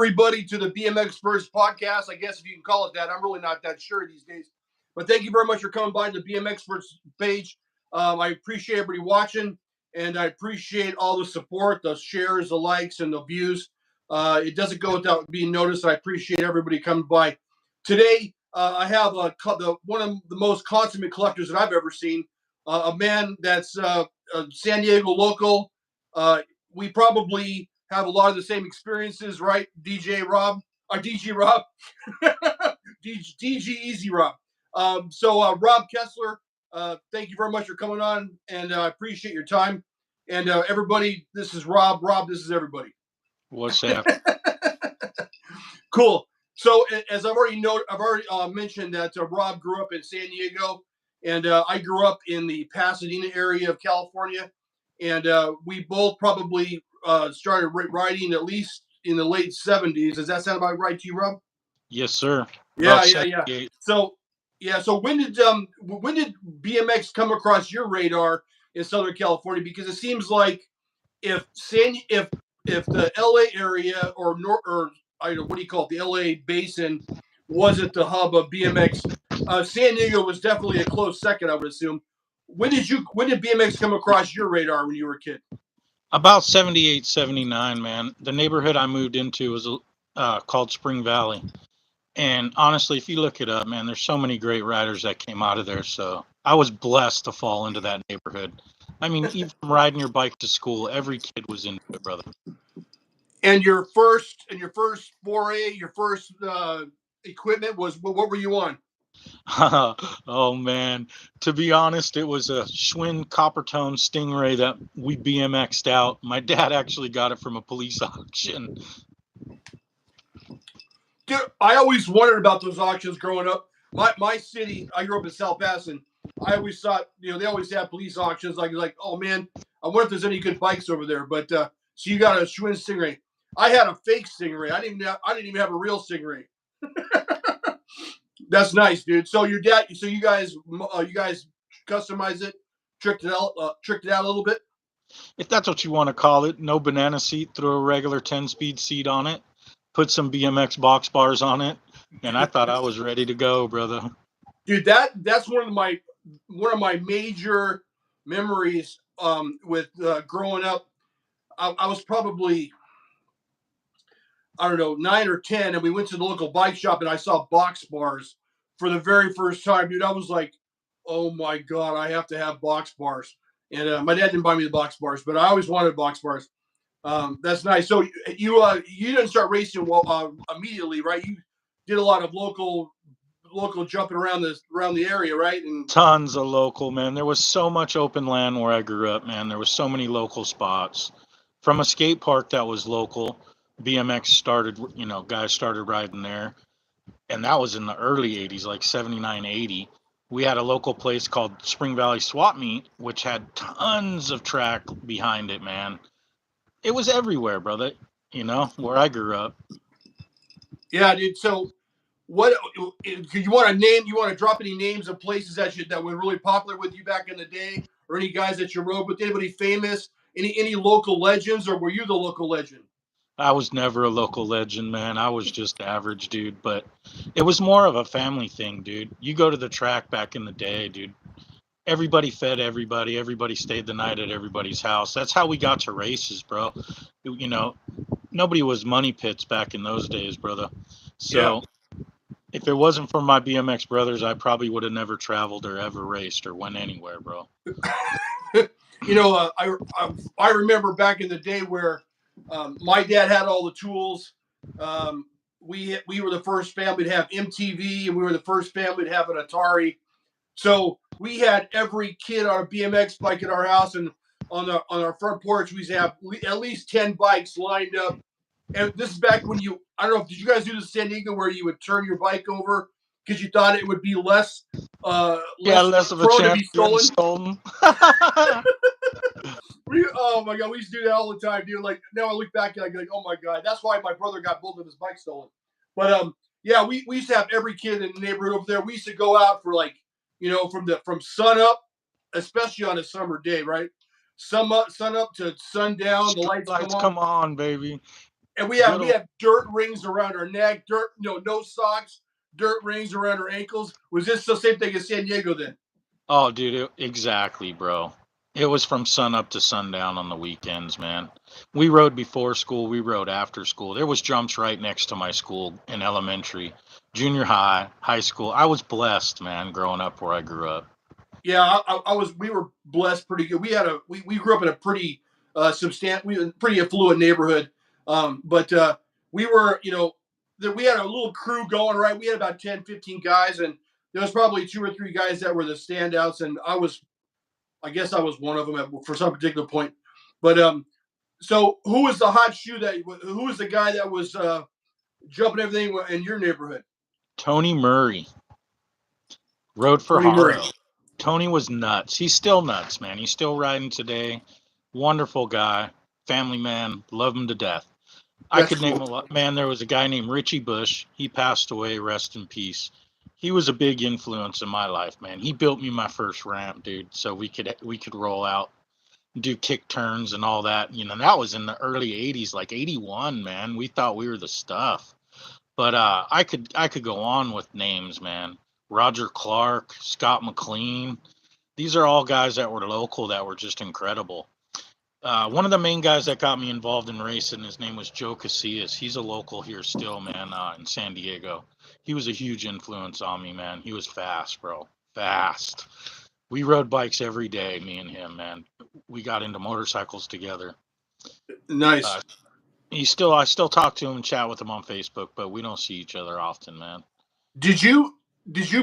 everybody to the BMX First podcast. I guess if you can call it that. I'm really not that sure these days. But thank you very much for coming by the BMX First page. I appreciate everybody watching, and I appreciate all the support, the shares, the likes, and the views. It doesn't go without being noticed. I appreciate everybody coming by. Today, I have one of the most consummate collectors that I've ever seen, a man that's a San Diego local. We probably have a lot of the same experiences, right? DJ Rob, or DG Rob, DG Easy Rob. Rob Kressler, thank you very much for coming on, and I appreciate your time. And everybody, this is Rob. Rob, this is everybody. What's up? Cool. So as I've already mentioned that Rob grew up in San Diego, and I grew up in the Pasadena area of California, and we both probably started riding at least in the late 70s. Does that sound about right to you, Rob? Yes, sir. Yeah. So when did BMX come across your radar in Southern California? Because it seems like if the LA area or I don't know, what do you call it, the LA basin wasn't the hub of BMX, San Diego was definitely a close second, I would assume. When did BMX come across your radar when you were a kid? About 78, 79, man. The neighborhood I moved into was called Spring Valley. And honestly, if you look it up, man, there's so many great riders that came out of there. So I was blessed to fall into that neighborhood. I mean, even riding your bike to school, every kid was into it, brother. And your first foray, your first equipment was, what were you on? Oh man, to be honest, it was a Schwinn Coppertone Stingray that we BMX'd out. My dad actually got it from a police auction. Dude, I always wondered about those auctions growing up. My city, I grew up in South Pasadena. I always thought, they always have police auctions. Like, oh man, I wonder if there's any good bikes over there. But so you got a Schwinn Stingray. I had a fake Stingray. I didn't even have a real Stingray. That's nice, dude. So your dad, you guys customized it, tricked it out a little bit. If that's what you want to call it, no banana seat, throw a regular 10-speed seat on it, put some BMX box bars on it, and I thought I was ready to go, brother. Dude, that's one of my major memories with growing up. I was probably, I don't know, 9 or 10, and we went to the local bike shop, and I saw box bars for the very first time, dude. I was like, oh my God, I have to have box bars. And my dad didn't buy me the box bars, but I always wanted box bars. That's nice. So you didn't start racing immediately, right? You did a lot of local jumping around the area, right? And tons of local, man. There was so much open land where I grew up, man. There was so many local spots. From a skate park that was local, BMX started, guys started riding there. And that was in the early 80s, like 79, 80. We had a local place called Spring Valley Swap Meet, which had tons of track behind it, man. It was everywhere, brother, where I grew up. Yeah, dude. So what you want to drop any names of places that were really popular with you back in the day, or any guys that you rode with? Anybody famous? Any local legends, or were you the local legend? I was never a local legend, man. I was just average, dude. But it was more of a family thing, dude. You go to the track back in the day, dude. Everybody fed everybody. Everybody stayed the night at everybody's house. That's how we got to races, bro. Nobody was money pits back in those days, brother. So if it wasn't for my BMX brothers, I probably would have never traveled or ever raced or went anywhere, bro. I remember back in the day where my dad had all the tools. We were the first family to have MTV, and we were the first family to have an Atari. So we had every kid on a BMX bike at our house, and on our front porch, we used to have at least 10 bikes lined up. And this is back when I don't know, did you guys do this in San Diego where you would turn your bike over because you thought it would be less of a chance to be stolen? Oh my God, we used to do that all the time, dude. Like, now I look back and I go, like, oh my God, that's why my brother got both of his bikes stolen. But we used to have every kid in the neighborhood over there. We used to go out for from sun up, especially on a summer day, right? Sun up to sundown, the lights come on, baby. And we Good old. have dirt rings around our neck, dirt, no socks, dirt rings around our ankles. Was this the same thing as San Diego then? Oh, dude, exactly, bro. It was from sun up to sundown on the weekends, man. We rode before school, we rode after school. There was jumps right next to my school in elementary, junior high, high school. I was blessed, man, growing up where I grew up. Yeah, I was. We were blessed pretty good. We grew up in a pretty pretty affluent neighborhood. But we were, that we had a little crew going, right. We had about 10, 15 guys, and there was probably two or three guys that were the standouts, and I guess I was one of them for some particular point. But so who was the hot shoe who was the guy that was jumping everything in your neighborhood? Tony Murray rode for Tony Murray. Haro. Tony was nuts. He's still nuts, man. He's still riding today. Wonderful guy, family man, love him to death. I That's could name cool. a lot. Man, there was a guy named Richie Bush. He passed away, rest in peace. He was a big influence in my life, man. He built me my first ramp, dude, so we could roll out, do kick turns and all that. That was in the early 80s, like 81, man. We thought we were the stuff. But I could go on with names, man. Roger Clark, Scott McLean. These are all guys that were local that were just incredible. One of the main guys that got me involved in racing, his name was Joe Casillas. He's a local here still, man, in San Diego. He was a huge influence on me, man. He was fast, bro. Fast. We rode bikes every day, me and him, man. We got into motorcycles together. Nice. Uh, I still talk to him and chat with him on Facebook, but we don't see each other often, man. Did you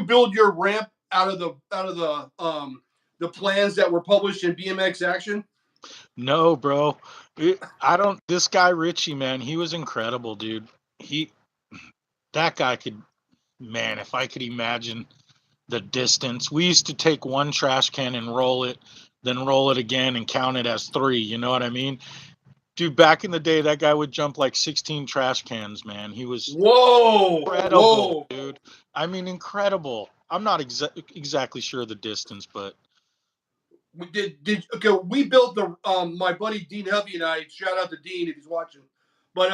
build your ramp out of the plans that were published in BMX Action? No, bro. I don't. This guy Richie, man, he was incredible, dude. He that guy could, man. If I could imagine the distance, we used to take one trash can and roll it, then roll it again and count it as three. You know what I mean? Dude, back in the day, that guy would jump like 16 trash cans, man. He was Whoa, incredible, whoa! dude. I mean, incredible. I'm not exactly sure the distance, but We did okay. We built the my buddy Dean Hovey and I. Shout out to Dean if he's watching. But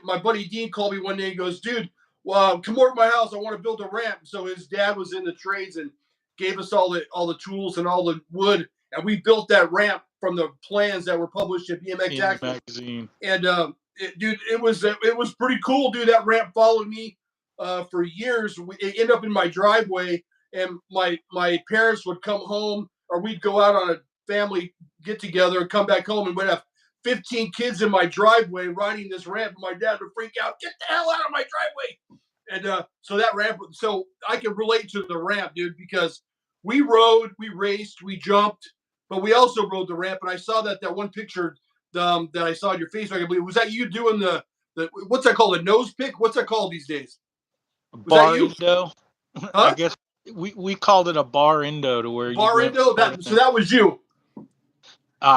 my buddy Dean called me one day and goes, "Dude, well, come over to my house. I want to build a ramp." So his dad was in the trades and gave us all the tools and all the wood, and we built that ramp from the plans that were published in BMX in the Action. magazine. And dude, it was pretty cool, dude. That ramp followed me for years. It ended up in my driveway, and my parents would come home, or we'd go out on a family get together and come back home, and we'd have 15 kids in my driveway riding this ramp, and my dad would freak out, "Get the hell out of my driveway!" And so that ramp, so I can relate to the ramp, dude, because we rode, we raced, we jumped, but we also rode the ramp. And I saw that one picture that I saw on your Facebook. I believe was that you doing the what's that called, a nose pick? What's that called these days? Was that Bar you? indo. I Huh? guess we called it a bar indo to where you'd Bar rip indo? part That of so it. that was you.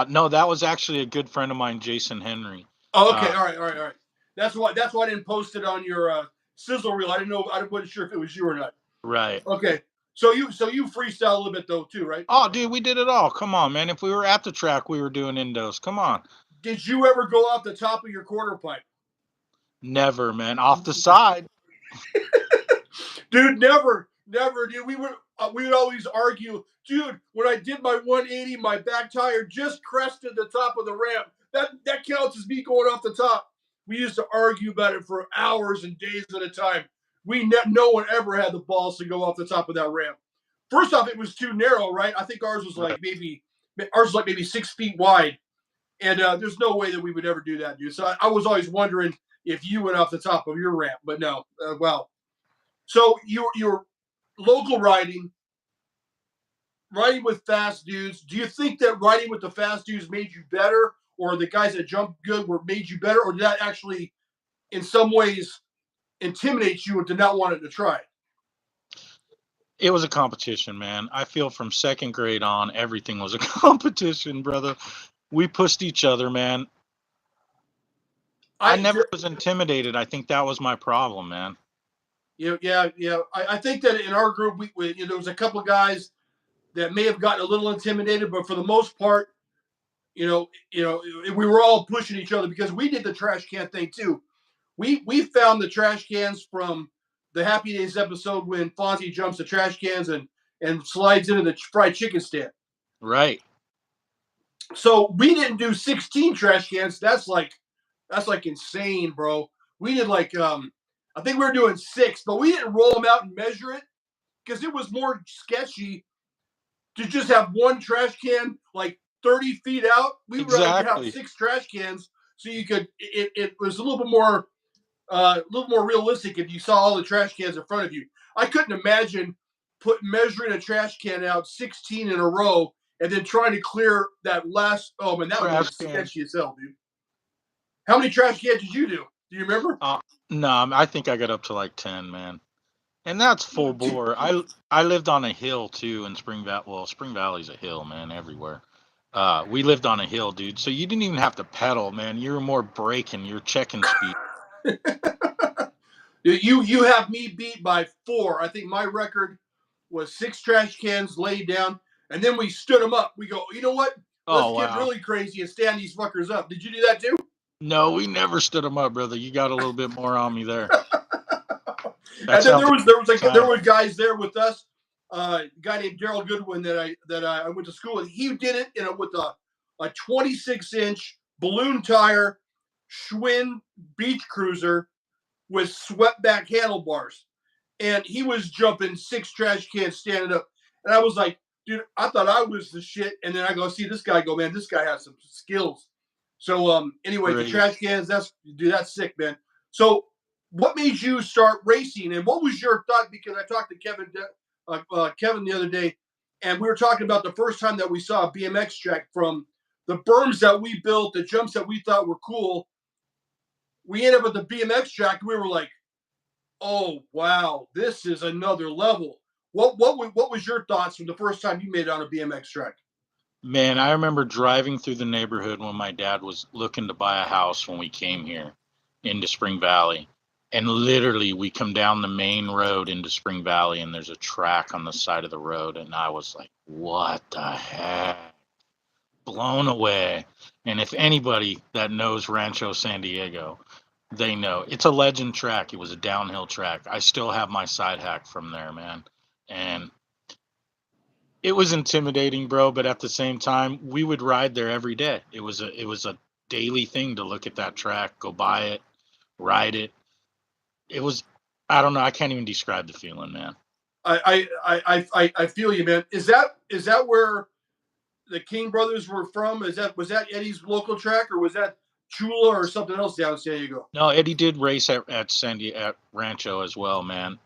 No, that was actually a good friend of mine, Jason Henry. Oh, okay, Uh, all right. That's why I didn't post it on your sizzle reel. I didn't know. I wasn't sure if it was you or not. right. Okay, so you freestyle a little bit though too, right? Oh, dude, we did it all. Come on, man. If we were at the track, we were doing indos. Come on. Did you ever go off the top of your quarter pipe? Never, man. Off the side. Dude, never, never, dude. We would always argue, dude. When I did my 180, my back tire just crested the top of the ramp. That counts as me going off the top. We used to argue about it for hours and days at a time. No one ever had the balls to go off the top of that ramp. First off, it was too narrow, right? I think Right. ours was like maybe 6 feet wide, and there's no way that we would ever do that, dude. So I was always wondering if you went off the top of your ramp, but no. Well, so you're local riding with fast dudes. Do you think that riding with the fast dudes made you better, or the guys that jump good were made you better, or did that actually, in some ways, intimidate you and did not want it to try? It was a competition, man. I feel from second grade on, everything was a competition, brother. We pushed each other, man. I I never was intimidated. I think that was my problem, man. yeah. I think that in our group, there was a couple of guys that may have gotten a little intimidated, but for the most part, we were all pushing each other because we did the trash can thing too. We found the trash cans from the Happy Days episode when Fonzie jumps the trash cans and slides into the fried chicken stand. Right. So we didn't do 16 trash cans. That's like insane, bro. We did like I think we were doing 6, but we didn't roll them out and measure it because it was more sketchy to just have one trash can like 30 feet out. We would rather have Exactly. 6 trash cans so you could. It was a little more realistic if you saw all the trash cans in front of you. I couldn't imagine measuring a trash can out 16 in a row and then trying to clear that last. Oh man, that would be sketchy as hell, dude. How many trash cans did you do? Do you remember? No, I think I got up to like 10, man. And that's full bore. I lived on a hill too in Spring Valley. Well, Spring Valley's a hill, man, everywhere. We lived on a hill, dude. So you didn't even have to pedal, man. You were more braking. You're checking speed. You have me beat by 4. I think my record was 6 trash cans laid down, and then we stood them up. We go, you know what? Let's get really crazy and stand these fuckers up. Did you do that too? No, we never stood them up, brother. You got a little bit more on me there. And then there were guys there with us. A guy named Daryl Goodwin that I went to school with. He did it with a 26-inch balloon tire Schwinn beach cruiser with swept back handlebars, and he was jumping 6 trash cans standing up. And I was like, dude, I thought I was the shit. And then I go see this guy. Go, man, this guy has some skills. So anyway, the trash cans. That's sick, man. So what made you start racing, and what was your thought? Because I talked to Kevin the other day, and we were talking about the first time that we saw a BMX track, from the berms that we built, the jumps that we thought were cool. We ended up at the BMX track, and we were like, oh wow, this is another level. What was your thoughts from the first time you made it on a BMX track? Man, I remember driving through the neighborhood when my dad was looking to buy a house when we came here into Spring Valley. And literally, we come down the main road into Spring Valley, and there's a track on the side of the road. And I was like, what the heck? Blown away. And if anybody that knows Rancho San Diego, they know. It's a legend track. It was a downhill track. I still have my side hack from there, man. And it was intimidating, bro, but at the same time, we would ride there every day. It was a daily thing to look at that track, go by it, ride it. It was, I don't know, I can't even describe the feeling, man. I feel you, man. Is that where the King brothers were from? Was that Eddie's local track, or was that Chula or something else down in San Diego? No, Eddie did race at Rancho as well, man.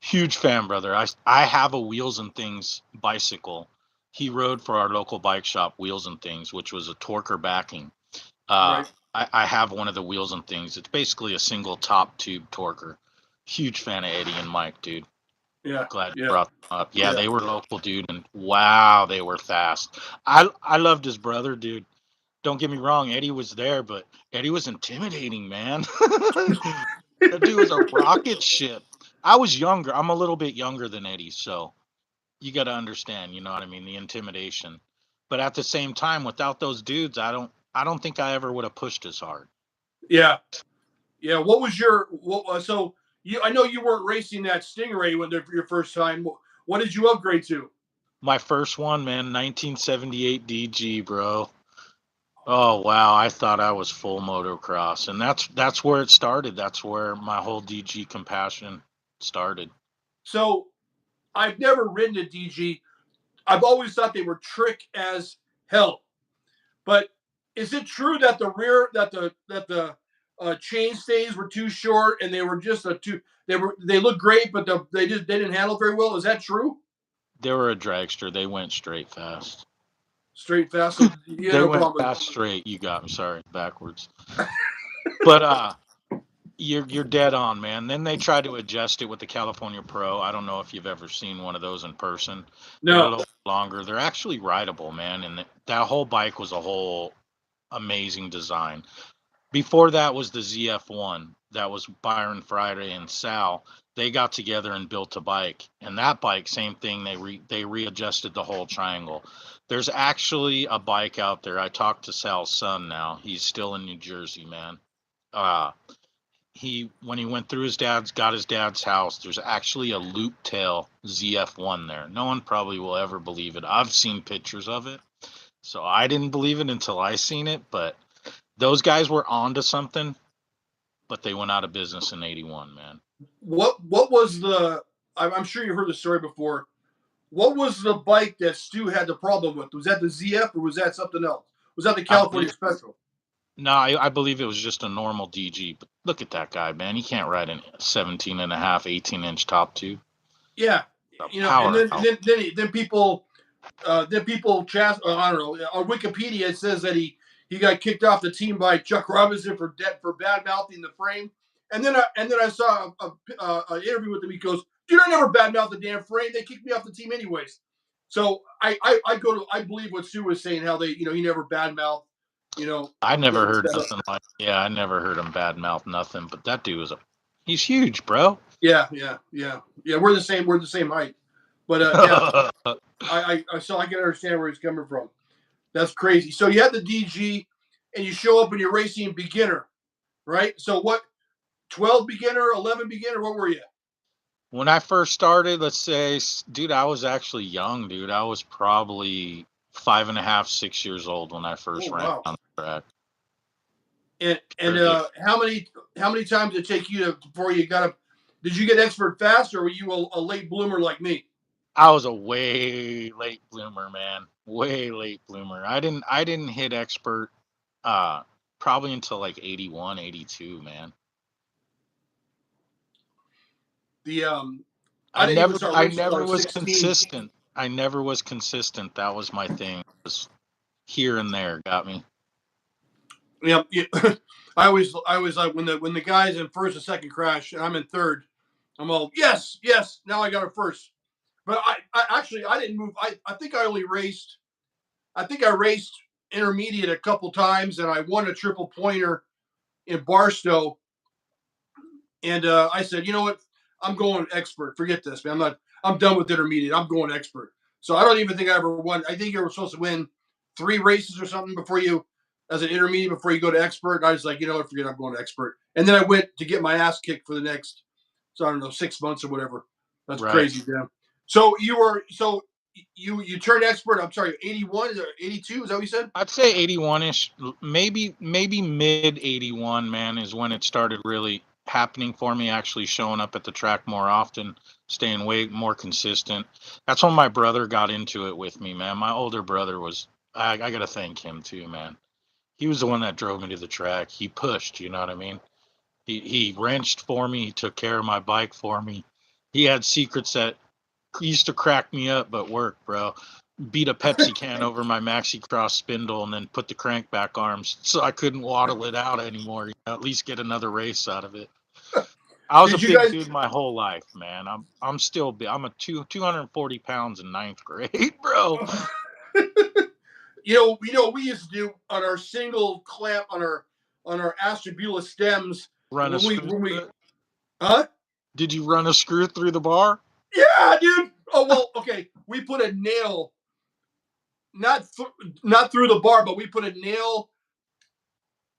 Huge fan, brother. I have a Wheels and Things bicycle. He rode for our local bike shop, Wheels and Things, which was a Torker backing. Right. I have one of the Wheels and Things. It's basically a single top tube Torker. Huge fan of Eddie and Mike, dude. Yeah. Glad you brought them up. Yeah, they were local, dude, and wow, they were fast. I loved his brother, dude. Don't get me wrong, Eddie was there, but Eddie was intimidating, man. That dude was a rocket ship. I was younger. I'm a little bit younger than Eddie, so you got to understand, you know what I mean, the intimidation. But at the same time, without those dudes, I don't think I ever would have pushed as hard. Yeah. Yeah, what was your so I know you weren't racing that Stingray when your first time. What did you upgrade to? My first one, man, 1978 DG, bro. Oh wow, I thought I was full motocross, and that's where it started. That's where my whole DG compassion started. So, I've never ridden a DG. I've always thought they were trick as hell. But is it true that the chain stays were too short, and they were just they look great, but they didn't handle very well? Is that true? They were a dragster. They went straight fast. Straight fast. So they went fast straight. You got me. Sorry, backwards. But you're dead on, man. Then they tried to adjust it with the California Pro. I don't know if you've ever seen one of those in person. No. They're a little longer. They're actually rideable, man. And that whole bike was a whole amazing design. Before that was the ZF1. that was Byron Friday and Sal. They got together and built a bike, and that bike, same thing. They readjusted the whole triangle. There's actually a bike out there. I talked to Sal's son now. He's still in New Jersey, man. Uh, when he went through got his dad's house, there's actually a loop tail ZF1 there. No one probably will ever believe it. I've seen pictures of it, so I didn't believe it until I seen it. But those guys were onto something, but they went out of business in '81, man. What was the? I'm sure you've heard the story before. What was the bike that Stu had the problem with? Was that the ZF or was that something else? Was that the California Special? No, I believe it was just a normal DG. But look at that guy, man. He can't ride a 17 and a half, 18-inch top tube. Yeah, you know, and then people I don't know, on Wikipedia it says that he got kicked off the team by Chuck Robinson for bad mouthing the frame, and then I saw an interview with him. He goes, "Dude, I never bad mouthed the damn frame. They kicked me off the team anyways." So I believe what Stu was saying, how they he never bad mouthed. I never heard nothing like. Yeah, I never heard him bad mouth nothing. But that dude he's huge, bro. Yeah. We're the same height, but yeah. So I can understand where he's coming from. That's crazy. So you had the DG, and you show up and you're racing beginner, right? So what? 12 beginner, 11 beginner. What were you? When I first started, let's say, dude, I was actually young, dude. I was probably 5.5, 6 years old when I first ran on the track. And how many times did it take you before you got up? Did you get expert fast, or were you a late bloomer like me? I was a way late bloomer, man. Way late bloomer. I didn't hit expert probably until like 81, 82, man. I never was consistent. I never was consistent. That was my thing. Just here and there got me. Yeah. I always like when the guys in first and second crash and I'm in third, I'm all yes. Now I got a first. But I didn't move. I think I raced intermediate a couple times, and I won a triple pointer in Barstow. And I said, you know what? I'm going expert. Forget this, man. I'm done with intermediate. I'm going expert. So I don't even think I ever won. I think you were supposed to win 3 races or something as an intermediate before you go to expert. And I was like, you know what? Forget it, I'm going to expert. And then I went to get my ass kicked for the next, I don't know, 6 months or whatever. That's right. Crazy, damn. So you turned expert. I'm sorry, 81 or 82? Is that what you said? I'd say 81ish, maybe mid 81. Man, is when it started really happening for me. Actually showing up at the track more often, staying way more consistent. That's when my brother got into it with me, man. My older brother was. I gotta thank him too, man. He was the one that drove me to the track. He pushed. You know what I mean? He wrenched for me. He took care of my bike for me. He had secrets that used to crack me up, but worked, bro. Beat a Pepsi can over my maxi cross spindle and then put the crankback arms so I couldn't waddle it out anymore. At least get another race out of it. I was a big dude my whole life, man. I'm still big. I'm 240 pounds in 9th grade, bro. You know, we used to do on our single clamp on our Astrobula stems. Run a screw. Huh? Did you run a screw through the bar? Yeah, dude. Oh well, okay. We put a nail, not through the bar, but we put a nail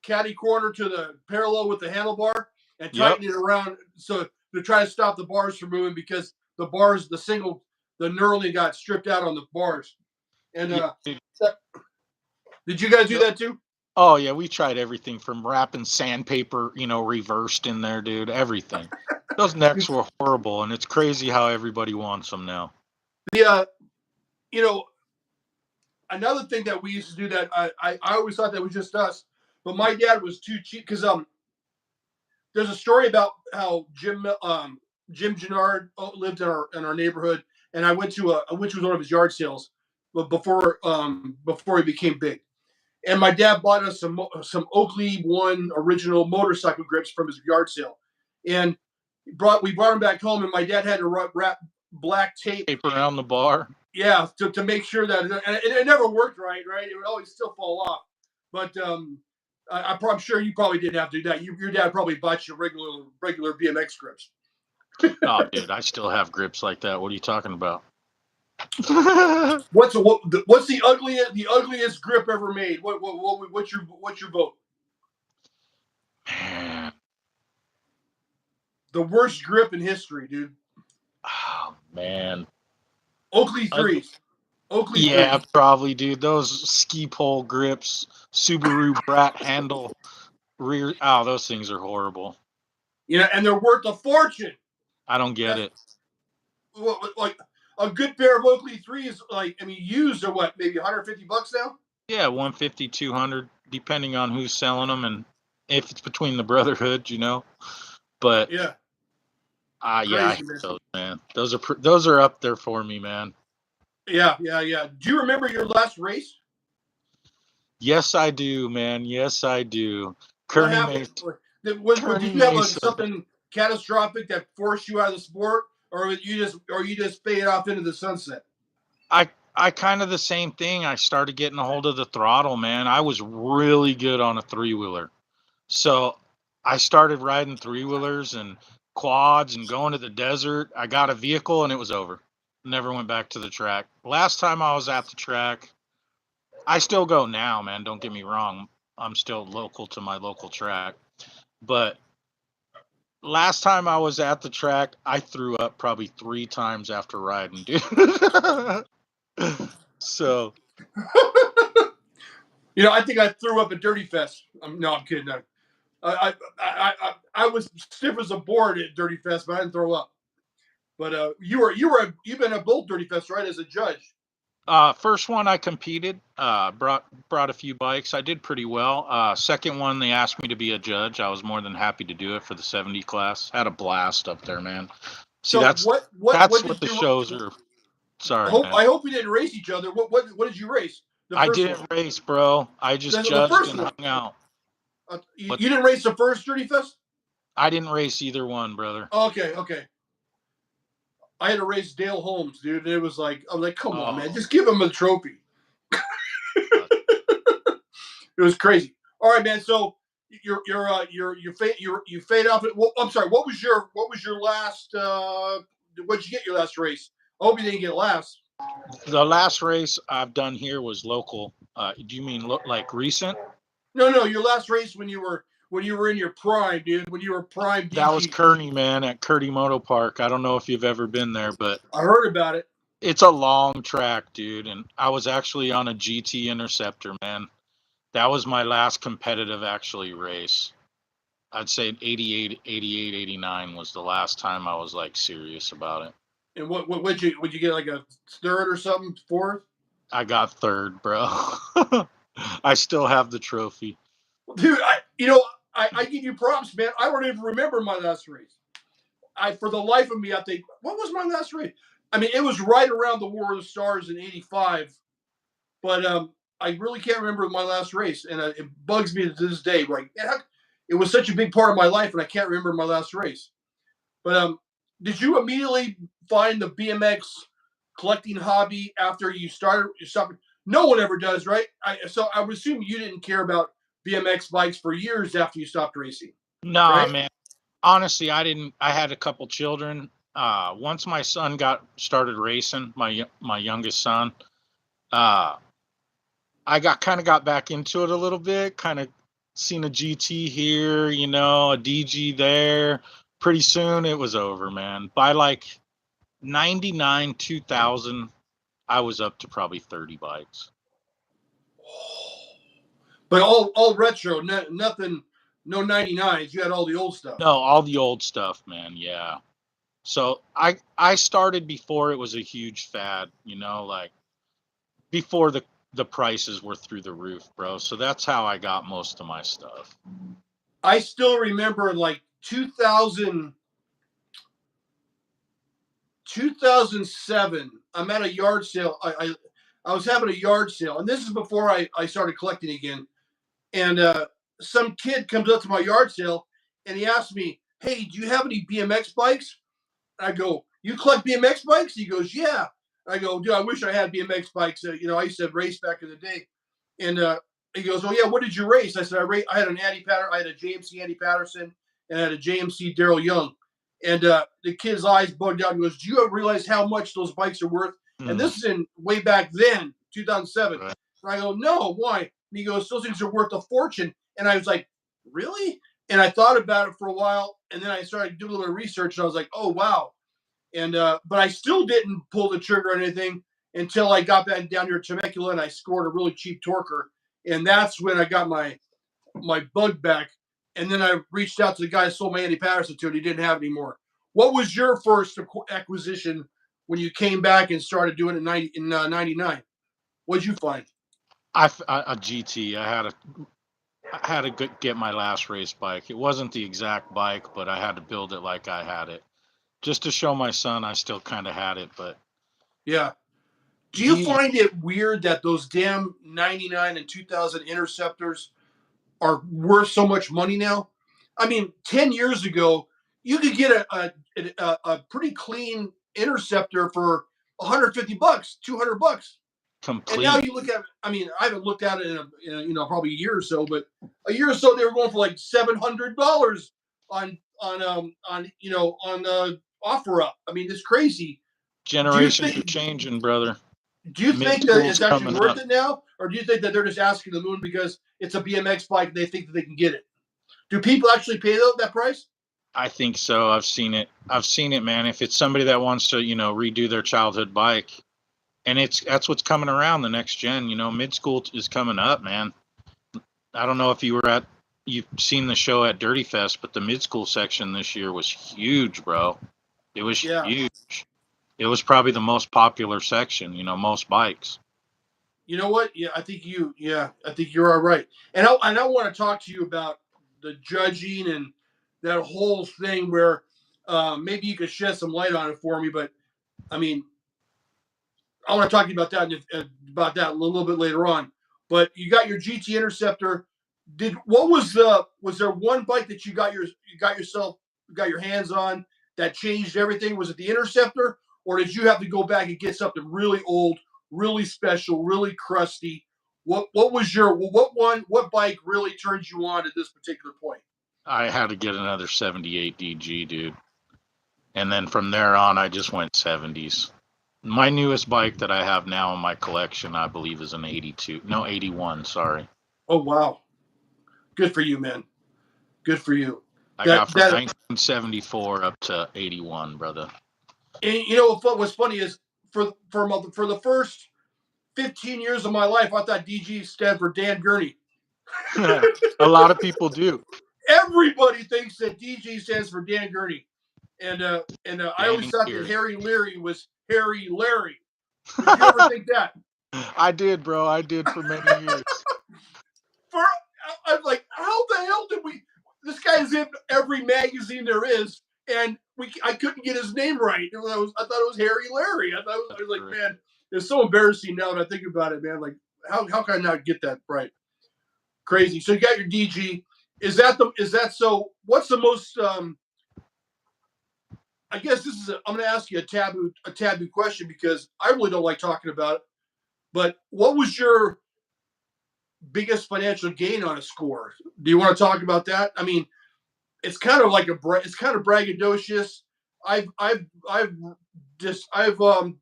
caddy corner to the parallel with the handlebar and tighten it around so to try to stop the bars from moving because the bars, the knurling got stripped out on the bars. And did you guys do that too? Oh yeah, we tried everything from wrapping sandpaper, reversed in there, dude. Everything. Those necks were horrible, and it's crazy how everybody wants them now. Another thing that we used to do that I always thought that was just us, but my dad was too cheap because there's a story about how Jim Gennard lived in our neighborhood, and I went to one of his yard sales, but before he became big. And my dad bought us some Oakley One original motorcycle grips from his yard sale, and we brought them back home. And my dad had to wrap black tape around the bar. Yeah, to make sure that it never worked right. It would always still fall off. But I'm sure you probably didn't have to do that. Your dad probably bought you regular BMX grips. Oh, dude, I still have grips like that. What are you talking about? What's the ugliest grip ever made? What's your vote? Man, The worst grip in history, dude. oh man. Oakley Ugly. threes. Oakley Yeah, threes. probably, dude. Those ski pole grips, Subaru brat handle, rear. Oh, those things are horrible. Yeah, and they're worth a fortune. I don't get it. Like a good pair of Oakley threes, used are what, maybe $150 now? Yeah, 150, 200, depending on who's selling them and if it's between the brotherhood, But Yeah, yeah, I crazy, hate man. those, man. Those are up there for me, man. Yeah. Do you remember your last race? Yes, I do, man. Yes, I do. What Kearney happened? Mesa. Did Kearney you have Mesa. something catastrophic that forced you out of the sport, or you just fade off into the sunset? I kind of the same thing. I started getting a hold of the throttle, man. I was really good on a three-wheeler. So I started riding three-wheelers and quads and going to the desert. I got a vehicle and it was over. Never went back to the track. Last time I was at the track, I still go now, man. Don't get me wrong. I'm still local to my local track. But last time I was at the track, I threw up probably 3 times after riding, dude. So, I think I threw up at Dirty Fest. No, I'm kidding. I was stiff as a board at Dirty Fest, but I didn't throw up. But you've been at both Dirty Fest, right, as a judge? first one I competed, brought a few bikes. I did pretty well. Second one, they asked me to be a judge. I was more than happy to do it for the 70 class. Had a blast up there, man. See, So what that's did what the you? shows are. Sorry, Hope man. I hope we didn't race each other. What did you race? The I first one. didn't race, bro. I just The judged first and one. hung out. You But didn't race the first Dirty Fest? I didn't race either one, brother. Okay. I had to race Dale Holmes, dude. And it was like, I'm like, come on, man, Oh, just give him a trophy. God. It was crazy. All right, man. So you fade off. Well, I'm sorry. What was your last? What'd you get your last race? I hope you didn't get last. The last race I've done here was local. Do you mean like recent? No. Your last race when you were in your prime, dude. When you were prime That was DG. Kearney, man, at Kearney Moto Park. I don't know if you've ever been there, but I heard about it. it's a long track, dude. And I was actually on a GT Interceptor, man. That was my last competitive actually race. I'd say 88, 88, 89 was the last time I was like serious about it. And what would you get, like a third or something, fourth? I got third, bro. I still have the trophy. Dude, I give you props, man. I don't even remember my last race. For the life of me, I think, what was my last race? I mean, it was right around the War of the Stars in '85, but I really can't remember my last race, and it bugs me to this day. Like, it was such a big part of my life, and I can't remember my last race. But did you immediately find the BMX collecting hobby after you started? You stopped. No one ever does, right? So I would assume you didn't care about BMX bikes for years after you stopped racing, Nah, right? man. Honestly, I didn't. I had a couple children. Once my son got started racing, my youngest son, uh, I got back into it a little bit. Kind of seen a GT here, a DG there. Pretty soon it was over, man. By like 99, 2000, I was up to probably 30 bikes. But all retro, nothing, no 99s. You had all the old stuff. No, all the old stuff, man. Yeah. So I started before it was a huge fad, like before the prices were through the roof, bro. So that's how I got most of my stuff. I still remember like 2007. I'm at a yard sale. I was having a yard sale, and this is before I started collecting again. And some kid comes up to my yard sale, and he asked me, "Hey, do you have any BMX bikes?" I go, "You collect BMX bikes?" He goes, "Yeah." I go, "Dude, I wish I had BMX bikes. I used to race back in the day." And he goes, "Oh yeah, what did you race?" I said, I had I had a JMC Andy Patterson, and I had a JMC Daryl Young." And the kid's eyes bugged out. He goes, "Do you ever realize how much those bikes are worth?" And Mm, this is in way back then, 2007. right. And I go, "No, why?" And he goes, "Those things are worth a fortune." And I was like, "Really?" And I thought about it for a while, and then I started doing a little research, and I was like, "Oh wow." And but I still didn't pull the trigger on anything until I got back down here to Temecula and I scored a really cheap torquer, and that's when I got my bug back. And then I reached out to the guy I sold my Andy Patterson to, and he didn't have it anymore. What was your first acquisition when you came back and started doing it in 99? What did you find? A GT. I had to get my last race bike. It wasn't the exact bike, but I had to build it like I had it, just to show my son I still kind of had it. But Yeah. Do you he find it weird that those damn 99 and 2000 Interceptors are worth so much money now? I mean, 10 years ago, you could get a pretty clean Interceptor for 150 bucks, 200 bucks. And now complete you look at, I mean, I haven't looked at it probably a year or so, but a year or so they were going for like $700 on offer up. I mean, it's crazy. Do you generations are think changing, brother. do you Mid think that school's it's actually coming worth up. it now, or do you think that they're just asking the moon because it's a BMX bike and they think that they can get it? Do people actually pay that price? I think so. I've seen it. I've seen it, man. If it's somebody that wants to, redo their childhood bike, and that's what's coming around the next gen. Mid school is coming up, man. I don't know if you've seen the show at Dirty Fest, but the mid school section this year was huge, bro. It was Yeah. huge. It was probably the most popular section. Most bikes. You know what? Yeah, I think you're all right. And I want to talk to you about the judging and that whole thing where maybe you could shed some light on it for me. But I mean, I want to talk to you about that a little bit later on. But you got your GT Interceptor. Was there one bike that you got your hands on that changed everything? Was it the Interceptor, or did you have to go back and get something really old, really special, really crusty? What bike really turned you on at this particular point? I had to get another 78 DG, dude. And then from there on, I just went 70s. My newest bike that I have now in my collection, I believe, is an 82. No, 81. Sorry. Oh wow, good for you, man. Good for you. I That got from that 1974 up to 81, brother. and what's funny is for the first 15 years of my life, I thought DG stood for Dan Gurney. A lot of people do. Everybody thinks that DG stands for Dan Gurney, and I always Danny thought that Geary. Harry Leary was Harry Larry. Did you ever think that? I did, bro. I did for many years. I'm like, how the hell did we? This guy's in every magazine there is, and I couldn't get his name right. I thought it was Harry Larry. I was like, man, it's so embarrassing now that I think about it, man. Like, how can I not get that right? Crazy. So you got your DG. Is that so? What's the most? I guess I'm going to ask you a taboo question because I really don't like talking about it. But what was your biggest financial gain on a score? Do you want to talk about that? I mean, it's kind of braggadocious. I've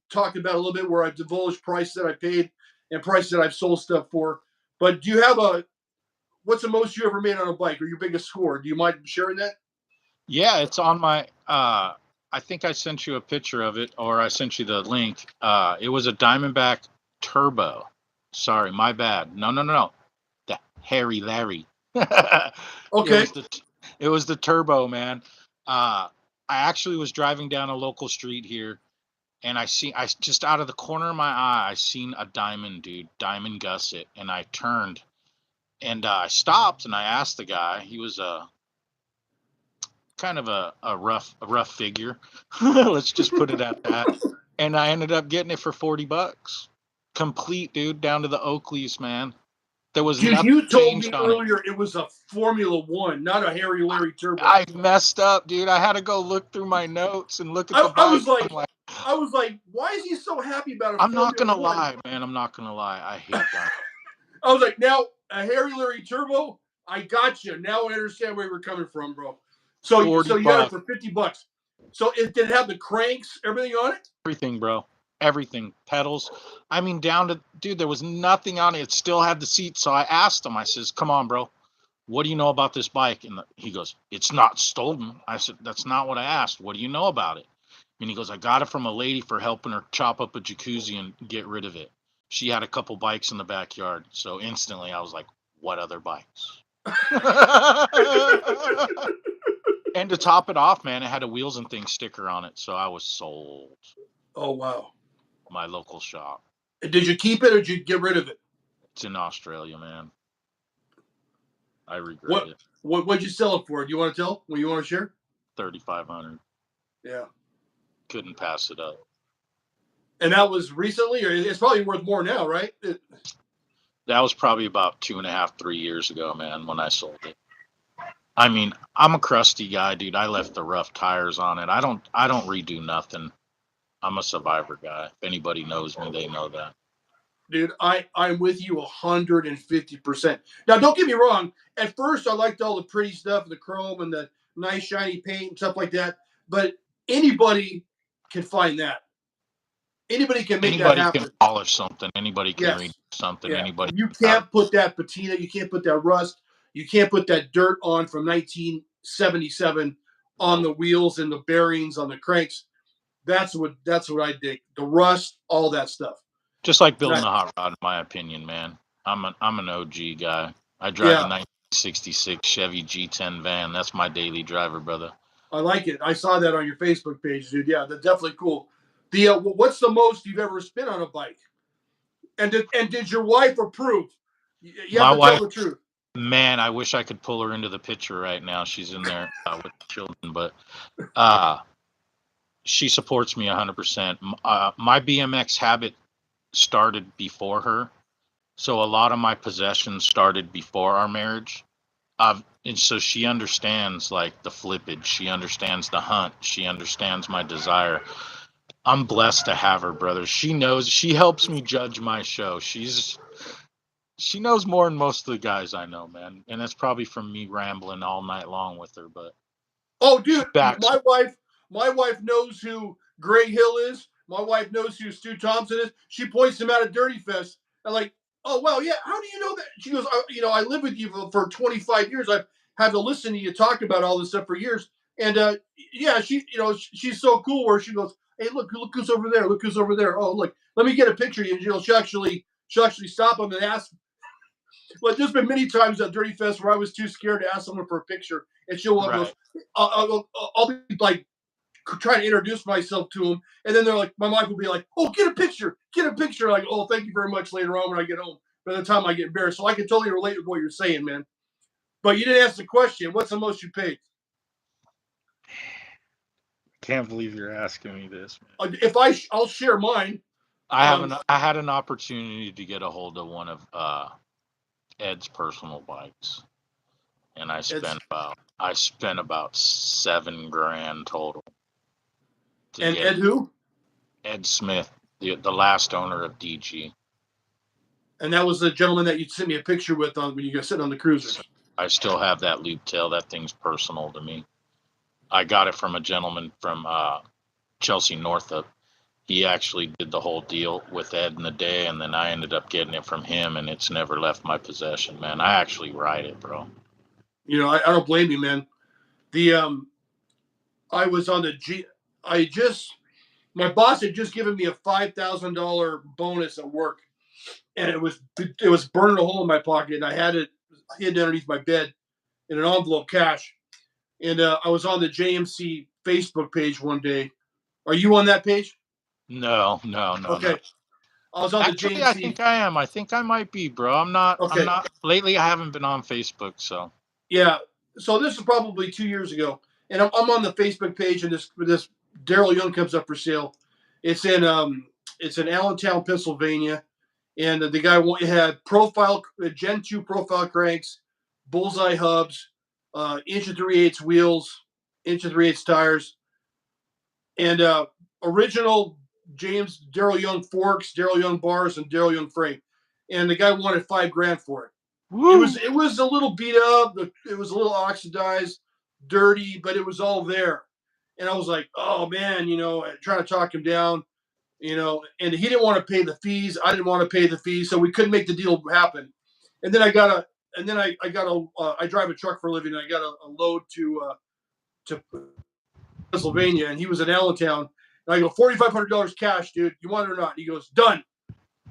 talked about a little bit where I've divulged price that I paid and price that I've sold stuff for. But do you have what's the most you ever made on a bike or your biggest score? Do you mind sharing that? Yeah, it's on my. I think I sent you a picture of it, or I sent you the link. It was a Diamondback Turbo. Sorry, my bad. No. The Harry Larry. Okay. It was the Turbo, man. I actually was driving down a local street here, and I just out of the corner of my eye, I seen a diamond gusset, and I turned, and I stopped, and I asked the guy. He was kind of a rough figure. Let's just put it at that. And I ended up getting it for $40. Complete, dude, down to the Oakleys, man. There was Dude, nothing you told me changed on it. earlier it was a Formula One, not a Harry Larry Turbo. I messed up, dude. I had to go look through my notes and look at the bike. I was like, why is he so happy about a I'm Formula not gonna One? lie, man. I'm not gonna lie. I hate that. I was like, now a Harry Larry Turbo. I got you. Now I understand where you were coming from, bro. So you got it $40. for $50. So did it have the cranks, everything on it? Everything, bro. Everything. Pedals. I mean, down to, dude, there was nothing on it. It still had the seat. So I asked him, I says, come on, bro. What do you know about this bike? And he goes, it's not stolen. I said, that's not what I asked. What do you know about it? And he goes, I got it from a lady for helping her chop up a jacuzzi and get rid of it. She had a couple bikes in the backyard. So instantly I was like, what other bikes? And to top it off, man, it had a Wheels and Things sticker on it. So I was sold. Oh, wow. My local shop. Did you keep it or did you get rid of it? It's in Australia, man. I regret it. What'd you sell it for? Do you want to tell? What you want to share? 3,500. Yeah. Couldn't pass it up. And that was recently, or it's probably worth more now, right? That was probably about 2.5, 3 years ago, man, when I sold it. I mean, I'm a crusty guy, dude. I left the rough tires on it. I don't redo nothing. I'm a survivor guy. If anybody knows me, they know that. Dude, I'm with you 150%. Now, don't get me wrong. At first, I liked all the pretty stuff, the chrome and the nice shiny paint and stuff like that. But anybody can find that. Anybody can make that happen. Anybody can polish something. Anybody can redo something. Yeah. Anybody. You can't put that patina. You can't put that rust. You can't put that dirt on from 1977 on the wheels and the bearings on the cranks. That's what I dig. The rust, all that stuff. Just like building a hot rod, in my opinion, man. I'm an OG guy. I drive a 1966 Chevy G10 van. That's my daily driver, brother. I like it. I saw that on your Facebook page, dude. Yeah, that's definitely cool. The what's the most you've ever spent on a bike? And did your wife approve? You have to tell the truth. Man, I wish I could pull her into the picture right now. She's in there with the children, but she supports me 100%. My BMX habit started before her, so a lot of my possessions started before our marriage. And so she understands like the flippage. She understands the hunt. She understands my desire. I'm blessed to have her, brother. She knows. She helps me judge my show. She knows more than most of the guys I know, man. And that's probably from me rambling all night long with her. But dude, my wife knows who Gray Hill is. My wife knows who Stu Thompson is. She points him out at Dirty Fest. I'm like, oh well, yeah. How do you know that? She goes, I live with you for 25 years. I've had to listen to you talk about all this stuff for years. And yeah, she's so cool. Where she goes, hey, look who's over there. Look who's over there. Oh, look, let me get a picture of you. And she'll actually stop him and ask. Well, there's been many times at Dirty Fest where I was too scared to ask someone for a picture, and she'll goes, I'll be like trying to introduce myself to them, and then they're like, my wife will be like, "Oh, get a picture." Like, "Oh, thank you very much." Later on when I get home, by the time I get embarrassed, so I can totally relate with what you're saying, man. But you didn't ask the question. What's the most you paid? Can't believe you're asking me this, man. I'll share mine. I had an opportunity to get a hold of one of Ed's personal bikes, and I spent about $7,000 total. And Ed who? Ed Smith, the last owner of DG. And that was the gentleman that you sent me a picture with when you guys sitting on the cruisers. I still have that loop tail. That thing's personal to me. I got it from a gentleman from Chelsea Northup. He actually did the whole deal with Ed in the day, and then I ended up getting it from him, and it's never left my possession, man. I actually ride it, bro. I don't blame you, man. I was on the my boss had just given me a $5,000 bonus at work, and it was burning a hole in my pocket, and I had it hidden underneath my bed in an envelope cash. And I was on the JMC Facebook page one day. Are you on that page? No. Okay. No. I was on Actually, the JMC. I think I am. I think I might be, bro. I'm not. Lately, I haven't been on Facebook, so. Yeah. So this is probably 2 years ago, and I'm on the Facebook page, and this Daryl Young comes up for sale. It's in Allentown, Pennsylvania, and the guy had Gen 2 profile cranks, bullseye hubs, inch and 3/8 wheels, inch and 3/8 tires, and original Daryl Young forks, Daryl Young bars, and Daryl Young frame. And the guy wanted $5,000 for it. Woo. It was a little beat up. It was a little oxidized, dirty, but it was all there. And I was like, oh man, trying to talk him down, and he didn't want to pay the fees. I didn't want to pay the fees, so we couldn't make the deal happen. And then I drive a truck for a living. And I got a load to Pennsylvania, and he was in Allentown. And I go, $4,500 cash, dude. You want it or not? He goes, done.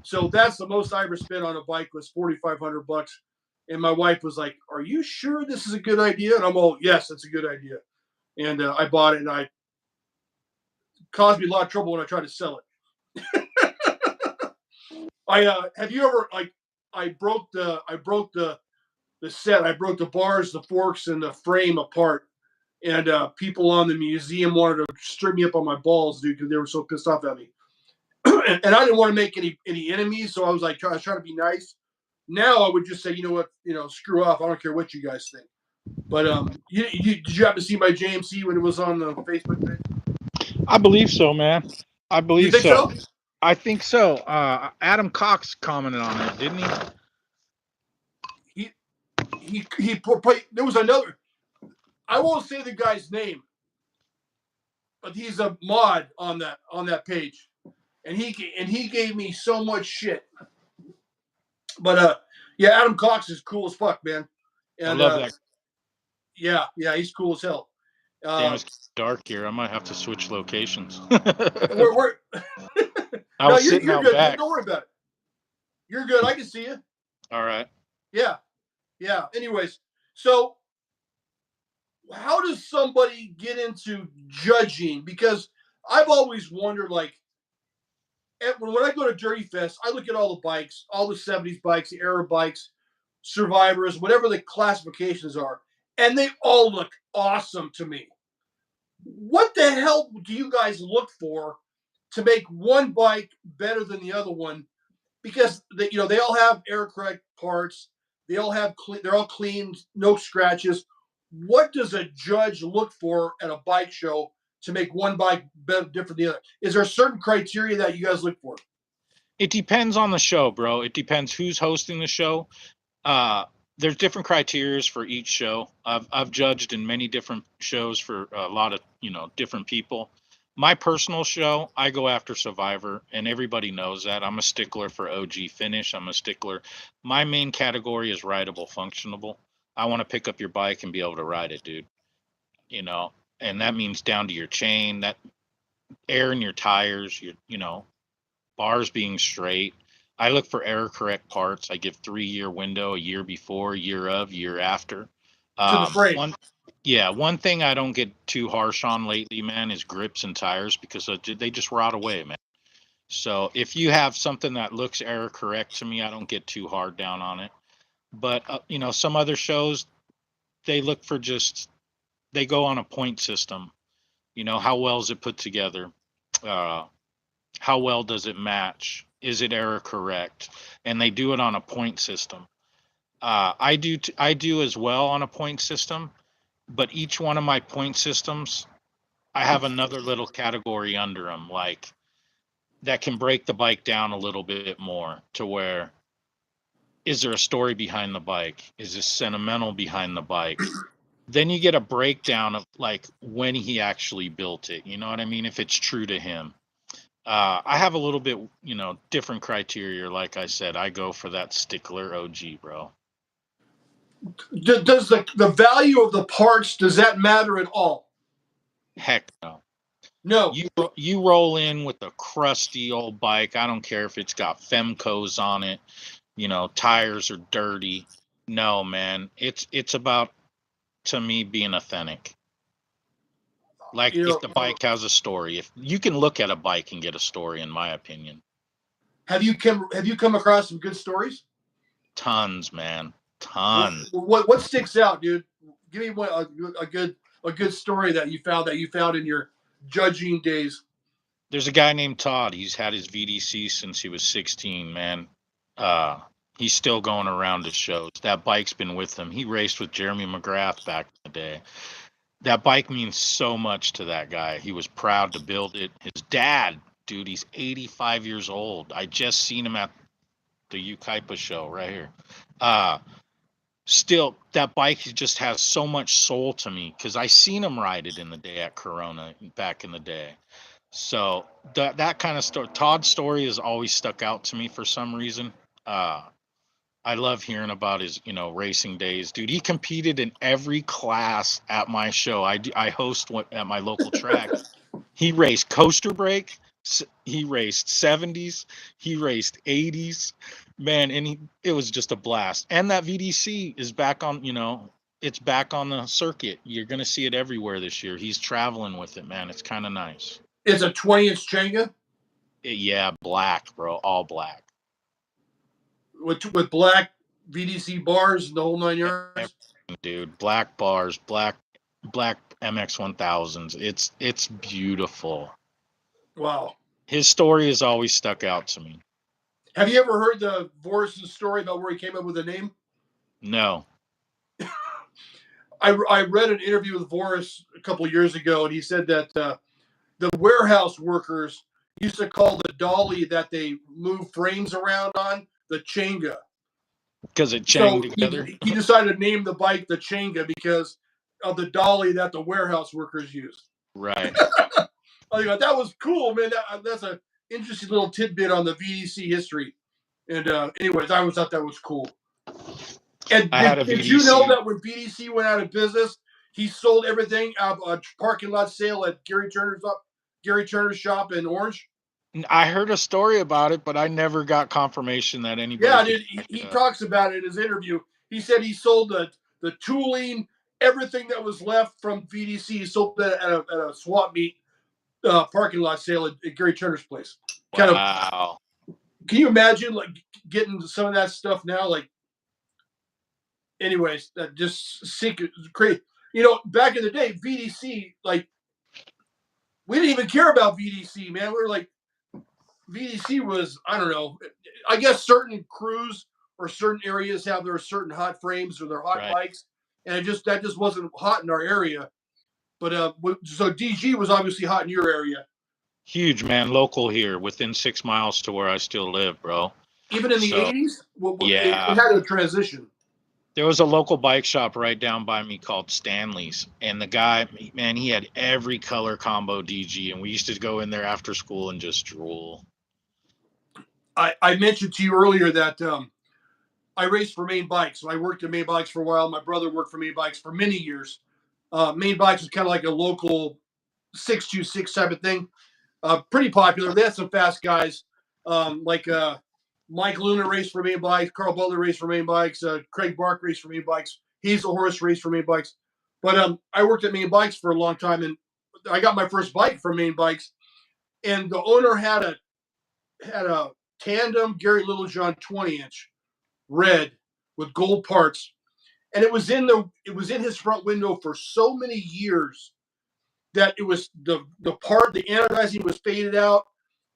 So that's the most I ever spent on a bike was $4,500. And my wife was like, "Are you sure this is a good idea?" And I'm all, "Yes, it's a good idea." And I bought it, and it caused me a lot of trouble when I tried to sell it. Have you ever I broke the set. I broke the bars, the forks, and the frame apart. And people on the museum wanted to strip me up on my balls, dude, because they were so pissed off at me. And I didn't want to make any enemies, so I was like, I was trying to be nice. Now I would just say, you know what, screw off. I don't care what you guys think. But did you happen to see my JMC when it was on the Facebook page? I believe so, man. I You believe think so. so? I think so. Adam Cox commented on it, didn't he? There was another. I won't say the guy's name, but he's a mod on that page, and he gave me so much shit. But yeah, Adam Cox is cool as fuck, man. And I love that. Yeah, he's cool as hell. Damn, it's dark here. I might have to switch locations. we're I was sitting out good. back. Don't worry about it. You're good. I can see you. All right. Yeah. Anyways, so how does somebody get into judging? Because I've always wondered, like, when I go to Dirty Fest, I look at all the bikes, all the 70s bikes, the era bikes, survivors, whatever the classifications are, and they all look awesome to me. What the hell do you guys look for to make one bike better than the other one? Because they all have error correct parts. They're all clean, no scratches. What does a judge look for at a bike show to make one bike better, different than the other? Is there a certain criteria that you guys look for? It depends on the show, bro. It depends who's hosting the show. There's different criteria for each show. I've judged in many different shows for a lot of different people. My personal show, I go after Survivor, and everybody knows that. I'm a stickler for OG finish. I'm a stickler. My main category is rideable, functionable. I want to pick up your bike and be able to ride it, dude. And that means down to your chain, that air in your tires, your bars being straight. I look for error correct parts. I give 3-year window, a year before, year of, year after. To the frame. One thing I don't get too harsh on lately, man, is grips and tires because they just rot away, man. So if you have something that looks error correct to me, I don't get too hard down on it. But some other shows, they look for they go on a point system. How well is it put together? How well does it match? Is it error correct? And they do it on a point system. I do as well on a point system, but each one of my point systems, I have another little category under them, like that can break the bike down a little bit more to where, is there a story behind the bike? Is this sentimental behind the bike? Then you get a breakdown of like when he actually built it. You know what I mean? If it's true to him. I have a little bit, different criteria. Like I said, I go for that stickler OG, bro. Does the value of the parts, does that matter at all? Heck no. No. You roll in with a crusty old bike. I don't care if it's got Femcos on it. Tires are dirty. No, man. It's about, to me, being authentic. Like if the bike has a story. If you can look at a bike and get a story, in my opinion. Have you come across some good stories? Tons, man. Tons. What sticks out, dude? Give me a good story that you found in your judging days. There's a guy named Todd. He's had his VDC since he was 16, man. He's still going around to shows. That bike's been with him. He raced with Jeremy McGrath back in the day. That bike means so much to that guy. He was proud to build it. His dad, dude, he's 85 years old. I just seen him at the Ukaipa show right here. still, that bike just has so much soul to me because I seen him ride it in the day at Corona back in the day. So that kind of story, Todd's story has always stuck out to me for some reason. I love hearing about his, racing days, dude. He competed in every class at my show. I host at my local track. He raced coaster brake. He raced 70s. He raced 80s. Man, and it was just a blast. And that VDC is back on, it's back on the circuit. You're going to see it everywhere this year. He's traveling with it, man. It's kind of nice. It's a 20-inch Chenga? Yeah, black, bro. All black. With black VDC bars and the whole 9 yards? Everything, dude. Black bars, black MX 1000s. It's beautiful. Wow. His story has always stuck out to me. Have you ever heard the Voris's story about where he came up with the name? No. I read an interview with Voris a couple of years ago, and he said that the warehouse workers used to call the dolly that they move frames around on the Chenga. Because it changed together? He decided to name the bike the Chenga because of the dolly that the warehouse workers used. Right. I thought that was cool, man. That's an interesting little tidbit on the VDC history. And anyways, I always thought that was cool. And did you know that when VDC went out of business, he sold everything out of a parking lot sale at Gary Turner's shop in Orange? I heard a story about it, but I never got confirmation that anybody. Yeah, he talks about it in his interview. He said he sold the tooling, everything that was left from VDC. He sold that at a swap meet parking lot sale at Gary Turner's place. Wow. Can you imagine like getting some of that stuff now? Like, anyways, that just crazy. Back in the day, VDC, like, we didn't even care about VDC, man. We were like, VDC was, I don't know. I guess certain crews or certain areas have their certain hot frames or their hot bikes, and that just wasn't hot in our area. But so DG was obviously hot in your area. Huge, man. Local here, within 6 miles to where I still live, bro. Even in the 80s? Yeah. It had a transition. There was a local bike shop right down by me called Stanley's. And the guy, man, he had every color combo DG. And we used to go in there after school and just drool. I mentioned to you earlier that I raced for Maine Bikes. So I worked at Maine Bikes for a while. My brother worked for Maine Bikes for many years. Maine Bikes was kind of like a local 626 type of thing. Pretty popular. They had some fast guys like Mike Luna raced for Maine Bikes, Carl Butler raced for Maine Bikes, Craig Bark raced for Maine Bikes, Hazel Horace raced for Maine Bikes. But I worked at Maine Bikes for a long time, and I got my first bike from Maine Bikes. And the owner had a tandem Gary Littlejohn 20-inch red with gold parts, and it was in his front window for so many years that it was the anodizing was faded out,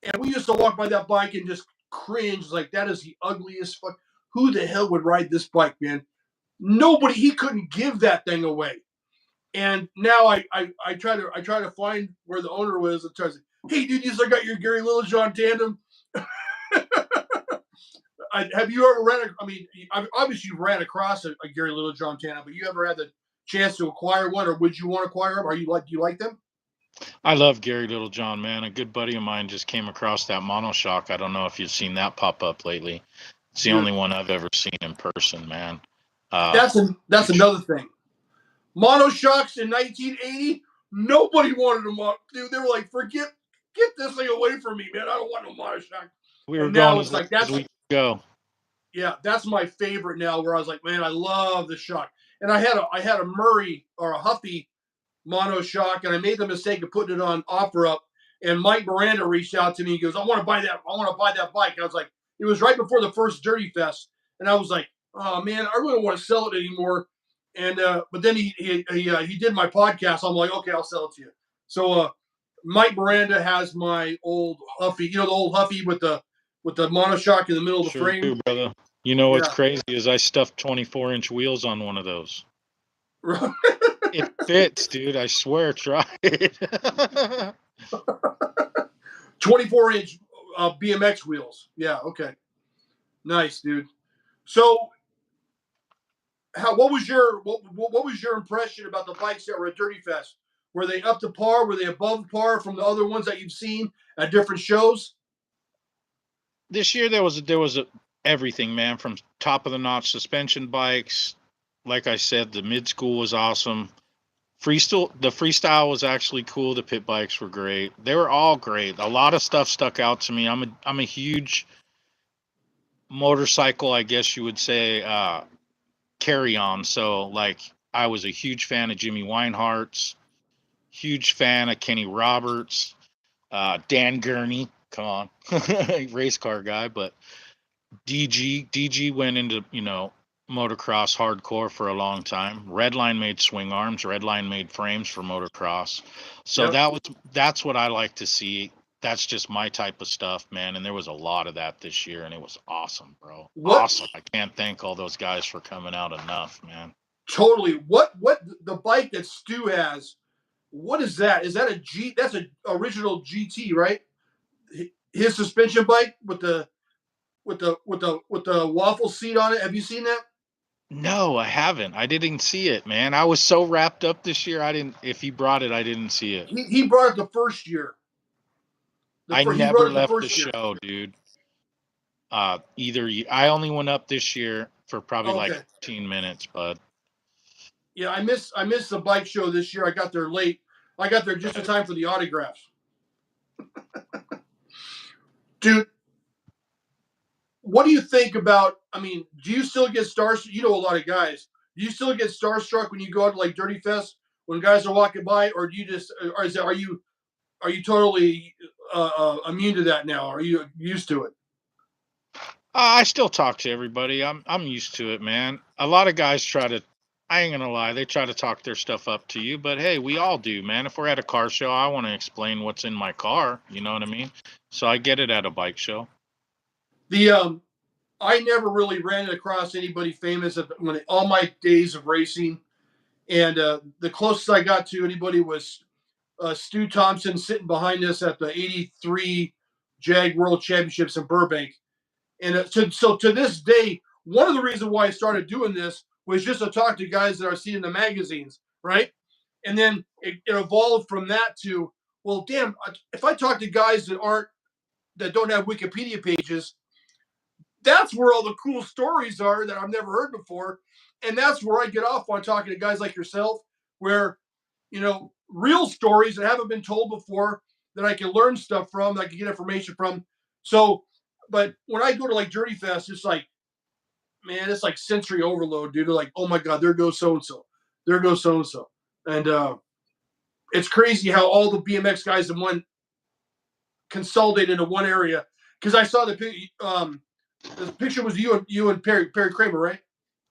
and we used to walk by that bike and just cringe like, that is the ugliest fuck. Who the hell would ride this bike, man? Nobody. He couldn't give that thing away. And now I try to find where the owner was and try to say, hey dude, you still got your Gary Littlejohn tandem? Have you ever obviously you ran across a Gary Littlejohn tandem, but you ever had the chance to acquire one, or would you want to acquire them? Do you like them? I love Gary Littlejohn, man. A good buddy of mine just came across that monoshock. I don't know if you've seen that pop up lately. It's the only one I've ever seen in person, man. That's another thing. Monoshocks in 1980, nobody wanted them up. Dude, they were like, get this thing away from me, man. I don't want no monoshock. We were going as like as we go. Yeah, that's my favorite now, where I was like, man, I love the shock. And I had a Murray or a Huffy monoshock, and I made the mistake of putting it on OfferUp. And Mike Miranda reached out to me. He goes, I want to buy that bike. I was like, it was right before the first Dirty Fest. And I was like, oh man, I really don't want to sell it anymore. And but then he did my podcast. I'm like, okay, I'll sell it to you. So Mike Miranda has my old Huffy, the old Huffy with the monoshock in the middle of the frame. Do, brother. You know what's crazy is I stuffed 24-inch wheels on one of those. It fits, dude. I swear. Try it. 24-inch BMX wheels. Yeah. Okay. Nice, dude. So what was your impression about the bikes that were at Dirty Fest? Were they up to par? Were they above par from the other ones that you've seen at different shows? This year there was everything, man, from top of the notch suspension bikes. Like I said, the mid school was awesome. The freestyle was actually cool. The pit bikes were great. They were all great. A lot of stuff stuck out to me. I'm a huge motorcycle, I guess you would say, carry on. So like I was a huge fan of Jimmy Winehart's, huge fan of Kenny Roberts, Dan Gurney, come on, race car guy, but DG went into, motocross hardcore for a long time. Redline made swing arms, Redline made frames for motocross. So Yep. that's what I like to see. That's just my type of stuff, man. And there was a lot of that this year, and it was awesome, bro. What Awesome. I can't thank all those guys for coming out enough, man. totally? What the bike that Stu has? What is that? Is that a G? That's an original GT, right? His suspension bike with the waffle seat on it. Have you seen that? No, I haven't. I didn't see it, man. I was so wrapped up this year. I didn't. If he brought it, I didn't see it. He brought it the first year. I He brought never it the left the first year. show, dude. I only went up this year for probably like Okay. 15 minutes, but Yeah, I missed the bike show this year. I got there late. I got there just in time for the autographs. Dude, what do you think about? I mean, do you still get starstruck? You know a lot of guys. Do you still get starstruck when you go out to like Dirty Fest when guys are walking by, or do you just, or are you totally immune to that now? Are you used to it? I still talk to everybody. I'm used to it, man. A lot of guys try to. I ain't gonna lie. They try to talk their stuff up to you, but hey, we all do, man. If we're at a car show, I want to explain what's in my car. You know what I mean? So I get it at a bike show. The I never really ran across anybody famous when all my days of racing, and the closest I got to anybody was Stu Thompson sitting behind us at the '83 Jag World Championships in Burbank. And so to this day, one of the reasons why I started doing this was just to talk to guys that I see in the magazines, right? And then it evolved from that to, well, damn, if I talk to guys that don't have Wikipedia pages, that's where all the cool stories are that I've never heard before. And that's where I get off on talking to guys like yourself, where, real stories that haven't been told before that I can learn stuff from, that I can get information from. So, but when I go to like Dirty Fest, it's like, man, it's like sensory overload, dude. They're like, oh my God, there goes so and so. There goes so and so. And it's crazy how all the BMX guys in one consolidated into one area. Because I saw the picture was you and Perry Kramer, right?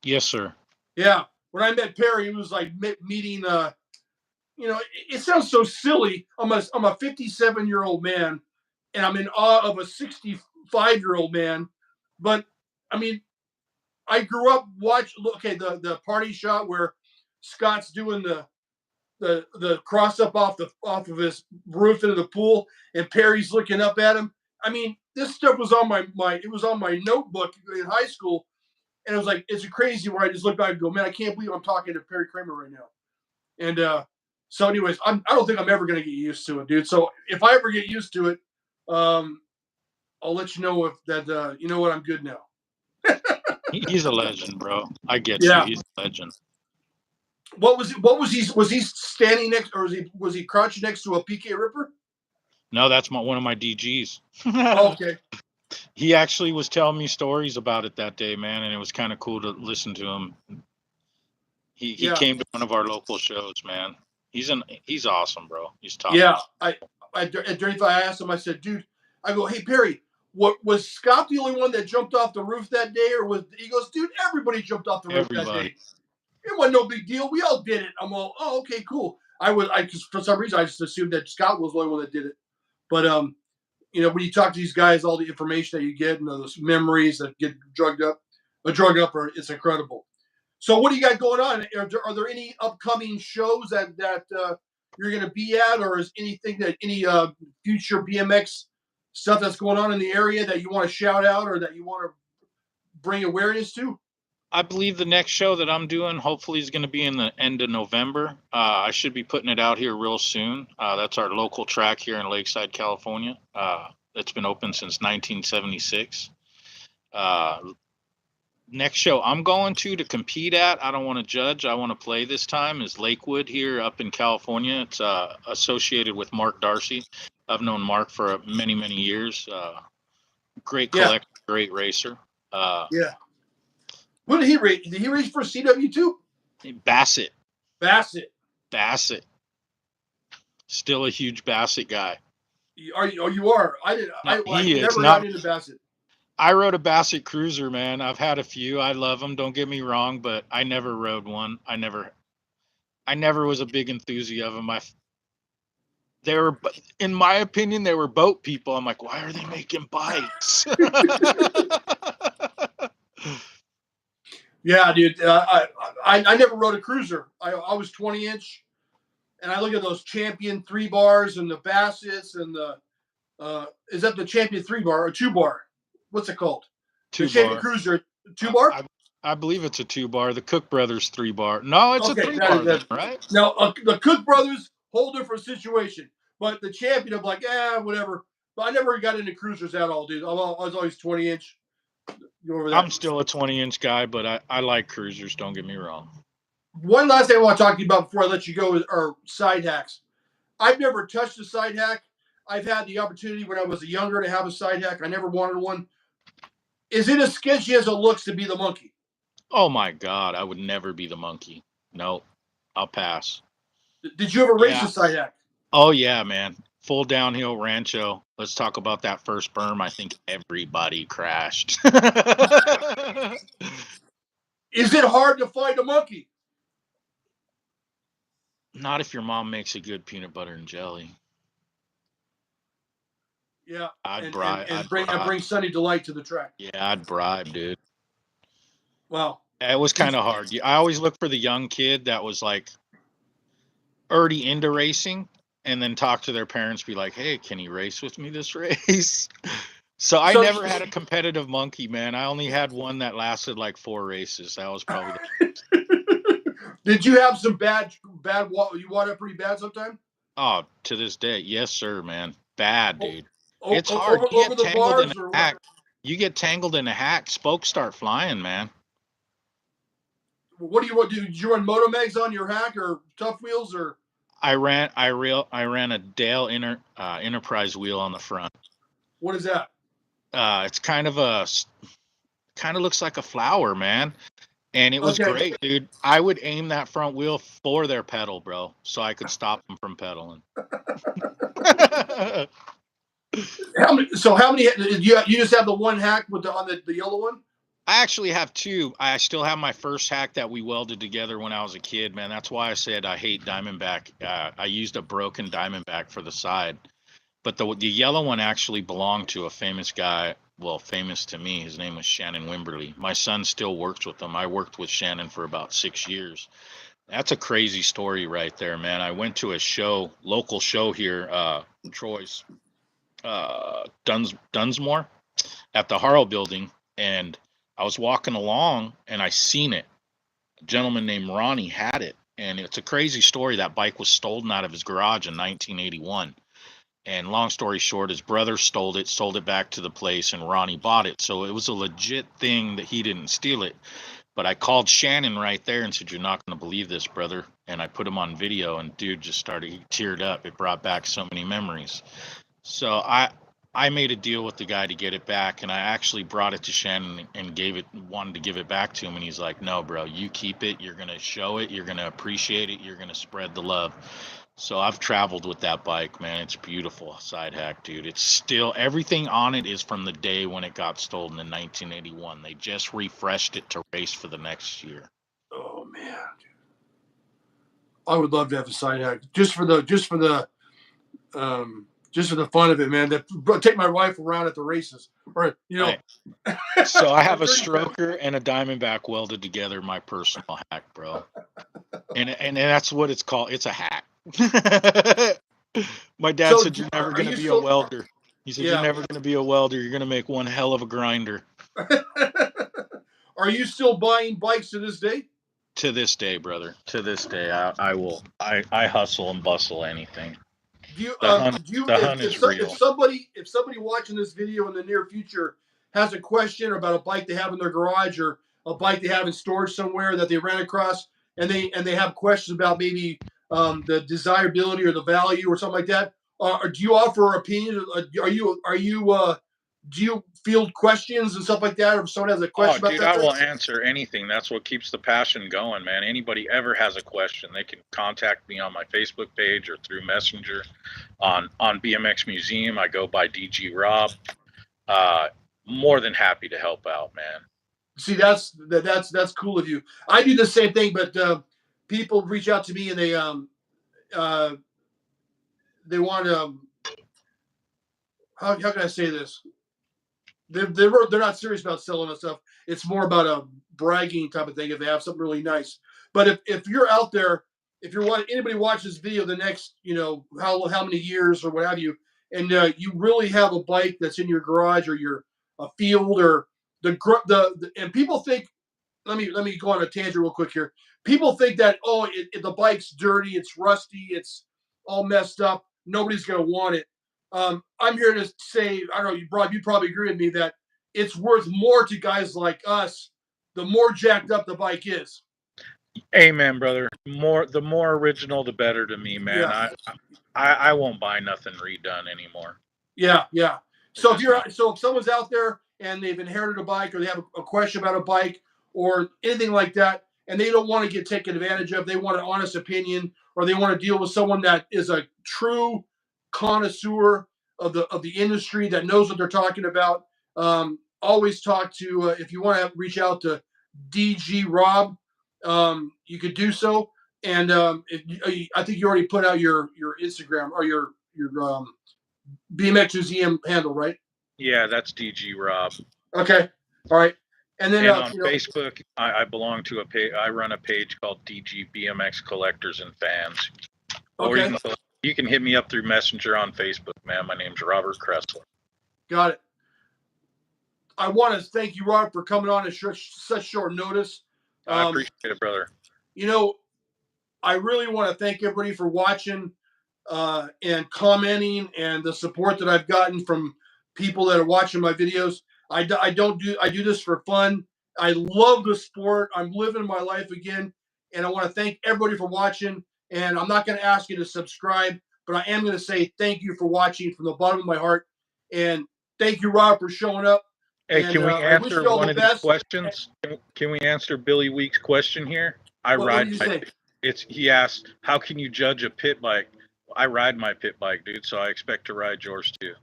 Yes, sir. Yeah. When I met Perry, it was like meeting. It sounds so silly. I'm a 57-year-old man, and I'm in awe of a 65-year-old man. But I mean, I grew up Okay, the party shot where Scott's doing the cross up off of his roof into the pool, and Perry's looking up at him. I mean, this stuff was on it was on my notebook in high school, and it was like, it's crazy where I just look back and go, man, I can't believe I'm talking to Perry Kramer right now. And so, anyways, I don't think I'm ever gonna get used to it, dude. So if I ever get used to it, I'll let you know if that you know what, I'm good now. He's a legend, bro. I get you. Yeah. He's a legend. What was he? Was he standing next, or was he crouching next to a PK Ripper? No, that's one of my DGs. Oh, okay. He actually was telling me stories about it that day, man, and it was kind of cool to listen to him. He came to one of our local shows, man. He's awesome, bro. He's top. Yeah. At Dirty Fire, I asked him. I said, dude, I go, hey Perry, what was Scott the only one that jumped off the roof that day, or was he goes, dude, everybody jumped off the roof that day. It wasn't no big deal. We all did it. I'm all, oh, okay, cool. Because for some reason I just assumed that Scott was the only one that did it. But when you talk to these guys, all the information that you get and those memories that get drug up, it's incredible. So what do you got going on? Are there any upcoming shows that you're going to be at, or is anything that any future BMX stuff that's going on in the area that you want to shout out or that you want to bring awareness to? I believe the next show that I'm doing hopefully is going to be in the end of November. I should be putting it out here real soon. That's our local track here in Lakeside, California. It's been open since 1976. Next show I'm going to compete at, I don't want to judge, I want to play this time, is Lakewood here up in California. It's associated with Mark Darcy. I've known Mark for many, many years. Great collector, great racer. Yeah. What did he race? Did he race for CW2? Bassett. Bassett. Still a huge Bassett guy. You are. I didn't. No, I he is never not. got into Bassett. I rode a Bassett Cruiser, man. I've had a few. I love them. Don't get me wrong, but I never rode one. I never was a big enthusiast of them. They were, in my opinion, they were boat people. I'm like, why are they making bikes? Yeah, dude. I never rode a cruiser. I was 20-inch, and I look at those Champion 3 bars and the Bassett's and the is that the Champion 3 bar or 2 bar? What's it called? 2 the Champion bar. Cruiser 2 bar. I believe it's a 2 bar. The Cook Brothers 3 bar. No, it's a 3 bar, then, right? Now the Cook Brothers, whole different situation. But the Champion, I'm like, whatever. But I never got into cruisers at all, dude. I was always 20-inch. I'm still a 20-inch guy, but I like cruisers. Don't get me wrong. One last thing I want to talk to you about before I let you go are side hacks. I've never touched a side hack. I've had the opportunity when I was younger to have a side hack. I never wanted one. Is it as sketchy as it looks to be the monkey? Oh my God, I would never be the monkey. No, I'll pass. Did you ever race a side hack? Oh yeah, man. Full downhill Rancho. Let's talk about that first berm. I think everybody crashed. Is it hard to find a monkey? Not if your mom makes a good peanut butter and jelly. Yeah, I'd bribe. And bring Sunny Delight to the track. Yeah, I'd bribe, dude. Wow. It was kind of hard. I always look for the young kid that was like already into racing, and then talk to their parents, be like, hey, can you race with me this race? So I never had a competitive monkey, man. I only had one that lasted like 4 races. That was probably the Did you have some bad you water up pretty bad sometime? Oh, to this day, yes, sir, man. Bad, dude. It's hard. You get tangled in a hack. You get tangled in a hack, spokes start flying, man. What do you do? Did you run Motomegs on your hack or Tough Wheels or? I ran a Dale Enterprise wheel on the front. What is that? It's kind of looks like a flower, man. And it was great, dude. I would aim that front wheel for their pedal, bro, so I could stop them from pedaling. How many? You just have the one hack with on the yellow one? I actually have 2. I still have my first hack that we welded together when I was a kid, man. That's why I said I hate Diamondback. I used a broken Diamondback for the side. But the yellow one actually belonged to a famous guy. Well, famous to me. His name was Shannon Wimberly. My son still works with him. I worked with Shannon for about 6 years. That's a crazy story right there, man. I went to a show, local show here, Troy's, Dunsmore, at the Harrell building, and I was walking along and I seen it. A gentleman named Ronnie had it, and it's a crazy story. That bike was stolen out of his garage in 1981. And long story short, his brother stole it, sold it back to the place, and Ronnie bought it. So it was a legit thing that he didn't steal it. But I called Shannon right there and said, you're not going to believe this, brother. And I put him on video, and dude just started, he teared up. It brought back so many memories. So I made a deal with the guy to get it back, and I actually brought it to Shannon and wanted to give it back to him. And he's like, no, bro, you keep it. You're going to show it. You're going to appreciate it. You're going to spread the love. So I've traveled with that bike, man. It's beautiful side hack, dude. It's still, everything on it is from the day when it got stolen in 1981. They just refreshed it to race for the next year. Oh man, dude. I would love to have a side hack just for the fun of it, man. Take my wife around at the races, or Right. So I have a stroker and a Diamondback welded together, my personal hack, bro. And that's what it's called. It's a hack. My dad said you're never going to be a welder. He said you're never going to be a welder. You're going to make one hell of a grinder. Are you still buying bikes to this day? To this day, brother. To this day, I will. I hustle and bustle anything. Do you The hunt. do you The hunt is real. if somebody watching this video in the near future has a question about a bike they have in their garage or a bike they have in storage somewhere that they ran across and they have questions about maybe the desirability or the value or something like that, or do you offer opinion? Do you field questions and stuff like that, or if someone has a Oh, question about dude, that I thing? will answer anything. That's what keeps the passion going, man. Anybody ever has a question, they can contact me on my Facebook page or through Messenger. On BMX Museum, I go by DG Rob. Uh, More than happy to help out, man. See, that's cool of you. I do the same thing, but people reach out to me and uh, they want to. How can I say this? They're not serious about selling us stuff. It's more about a bragging type of thing if they have something really nice. But if you're out there, if you're anybody watch this video the next how many years or what have you, and you really have a bike that's in your garage or your a field or the and people think, let me go on a tangent real quick here. People think that the bike's dirty, it's rusty, it's all messed up. Nobody's gonna want it. I'm here to say, I don't know, you probably agree with me that it's worth more to guys like us the more jacked up the bike is. Amen, brother. The more original, the better to me, man. Yeah, I won't buy nothing redone anymore. yeah. It's So just not. if someone's out there and they've inherited a bike or they have a question about a bike or anything like that, and they don't want to get taken advantage of, they want an honest opinion, or they want to deal with someone that is a true connoisseur of the industry that knows what they're talking about. Always talk to if you want to reach out to DG Rob, you could do so. And I think you already put out your Instagram or your BMX Museum handle, right? Yeah, that's DG Rob. Okay, all right. And then And on Facebook, I belong to a page. I run a page called DG BMX Collectors and Fans. Or okay, you can hit me up through Messenger on Facebook, man. My name's Robert Kressler. got it. I want to thank you, Robert, for coming on at such short notice. I appreciate it, brother. You know, I really want to thank everybody for watching and commenting and the support that I've gotten from people that are watching my videos. I do this for fun. I love the sport. I'm living my life again, and I want to thank everybody for watching. And I'm not going to ask you to subscribe, but I am going to say thank you for watching from the bottom of my heart. And thank you, Rob, for showing up. Hey, And can we I wish answer you all one the of these best. questions? Can we answer Billy Week's question here? What did you say? He asked, how can you judge a pit bike? I ride my pit bike, dude, so I expect to ride yours too.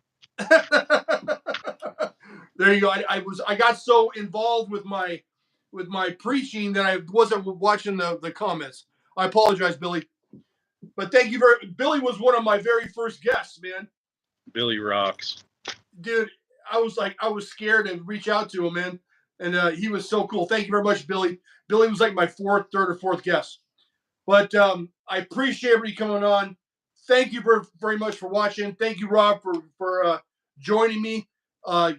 There you go. I got so involved with my preaching that I wasn't watching the comments. I apologize, Billy. But thank you very. Billy was one of my very first guests, man. Billy rocks, dude. I was scared to reach out to him, man, and he was so cool. Thank you very much, Billy. Billy was like my third or fourth guest. But I appreciate everybody coming on. Thank you very much for watching. Thank you, Rob, for joining me.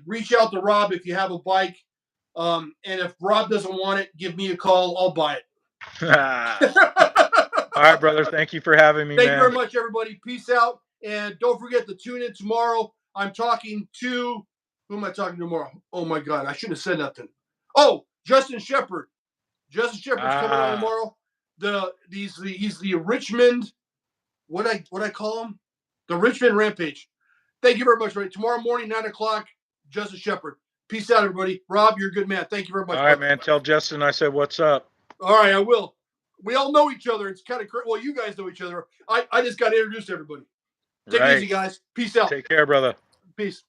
Reach out to Rob if you have a bike. And if Rob doesn't want it, give me a call. I'll buy it. All right, brother. Thank you for having me, Thank man. you very much, everybody. Peace out. And don't forget to tune in tomorrow. I'm talking to, who am I talking to tomorrow? Oh, my God. I shouldn't have said nothing. Oh, Justin Shepard. Justin Shepard's coming on tomorrow. He's the Richmond, what I call him? The Richmond Rampage. Thank you very much, buddy. Tomorrow morning, 9 o'clock, Justin Shepard. Peace out, everybody. Rob, you're a good man. Thank you very much. All right, man. Tell Justin I said what's up. All right, I will. We all know each other. It's kind of crazy. Well, you guys know each other. I just got to introduce everybody. Take it easy, guys. Peace out. Take care, brother. Peace.